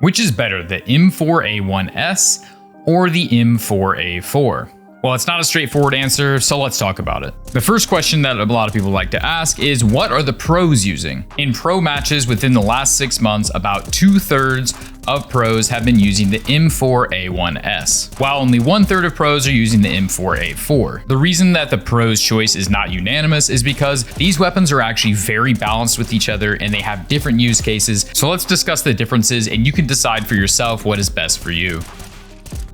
Which is better, the M4A1-S or the M4A4? Well, it's not a straightforward answer, so let's talk about it. The first question that a lot of people like to ask is, what are the pros using? In pro matches within the last 6 months, about 2/3 of pros have been using the M4A1-S, while only 1/3 of pros are using the M4A4. The reason that the pros choice is not unanimous is because these weapons are actually very balanced with each other and they have different use cases. So let's discuss the differences and you can decide for yourself what is best for you.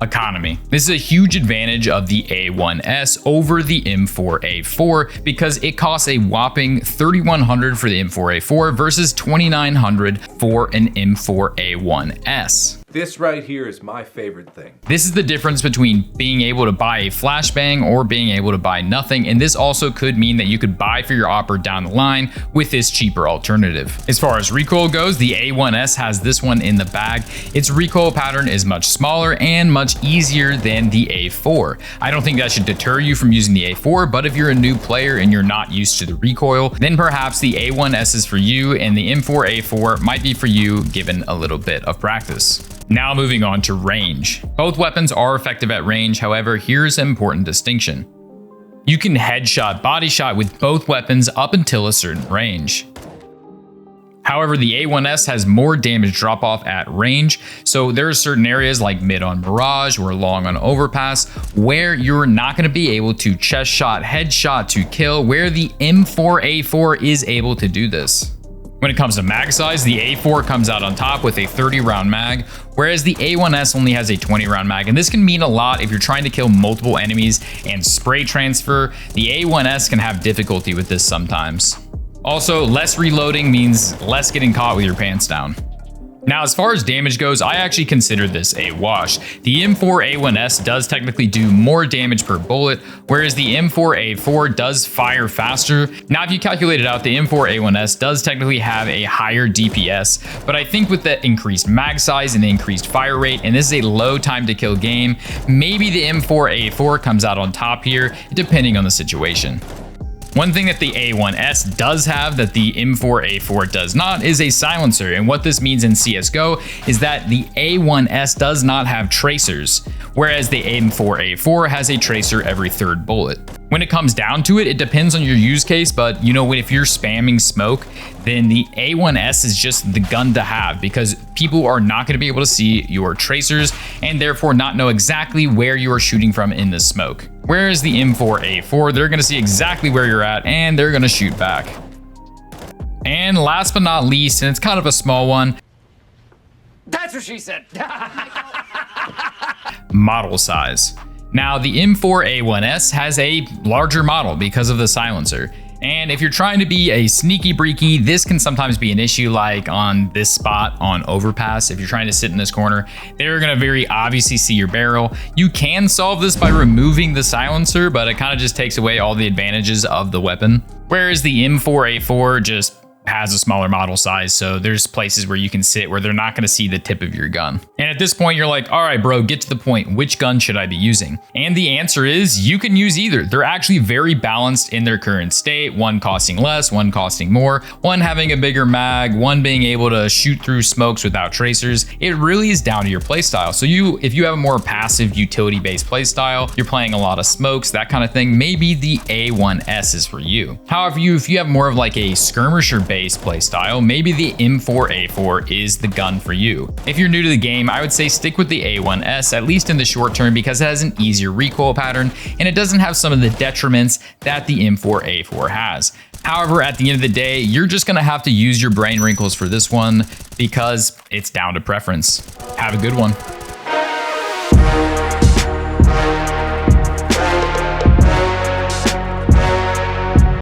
Economy. This is a huge advantage of the A1S over the M4A4 because it costs a whopping $3,100 for the M4A4 versus $2,900 for an M4A1S. This right here is my favorite thing. This is the difference between being able to buy a flashbang or being able to buy nothing, and this also could mean that you could buy for your opera down the line with this cheaper alternative. As far as recoil goes, the A1S has this one in the bag. Its recoil pattern is much smaller and much easier than the A4. I don't think that should deter you from using the A4, but if you're a new player and you're not used to the recoil, then perhaps the A1S is for you and the M4A4 might be for you given a little bit of practice. Now moving on to range. Both weapons are effective at range, however, here's an important distinction. You can headshot, body shot with both weapons up until a certain range. However, the A1S has more damage drop off at range, so there are certain areas like mid on Mirage or long on Overpass where you're not going to be able to chest shot, headshot to kill, where the M4A4 is able to do this. When it comes to mag size, the A4 comes out on top with a 30 round mag, whereas the A1S only has a 20 round mag. And this can mean a lot if you're trying to kill multiple enemies and spray transfer. The A1S can have difficulty with this sometimes. Also, less reloading means less getting caught with your pants down. Now, as far as damage goes, I actually consider this a wash. The M4A1S does technically do more damage per bullet, whereas the M4A4 does fire faster. Now, if you calculate it out, the M4A1S does technically have a higher DPS, but I think with the increased mag size and the increased fire rate, and this is a low time to kill game, maybe the M4A4 comes out on top here, depending on the situation. One thing that the A1S does have that the M4A4 does not is a silencer, and what this means in CSGO is that the A1S does not have tracers, whereas the M4A4 has a tracer every 3rd bullet. When it comes down to it, it depends on your use case, but you know, if you're spamming smoke, then the A1S is just the gun to have because people are not going to be able to see your tracers and therefore not know exactly where you are shooting from in the smoke. Whereas the M4A4, they're going to see exactly where you're at and they're going to shoot back. And last but not least, and it's kind of a small one. That's what she said. Model size. Now, the M4A1S has a larger model because of the silencer. And if you're trying to be a sneaky breaky, this can sometimes be an issue, like on this spot on Overpass. If you're trying to sit in this corner, they're gonna very obviously see your barrel. You can solve this by removing the silencer, but it kind of just takes away all the advantages of the weapon. Whereas the M4A4 just has a smaller model size, so there's places where you can sit where they're not going to see the tip of your gun. And at this point, you're like, all right, bro, get to the point. Which gun should I be using? And the answer is you can use either. They're actually very balanced in their current state, one costing less, one costing more, one having a bigger mag, one being able to shoot through smokes without tracers. It really is down to your playstyle. So if you have a more passive utility-based playstyle, you're playing a lot of smokes, that kind of thing, maybe the A1S is for you. However, if you have more of like a skirmisher-based playstyle, maybe the M4A4 is the gun for you. If you're new to the game, I would say stick with the A1S, at least in the short term, because it has an easier recoil pattern and it doesn't have some of the detriments that the M4A4 has. However, at the end of the day, you're just gonna have to use your brain wrinkles for this one because it's down to preference. Have a good one.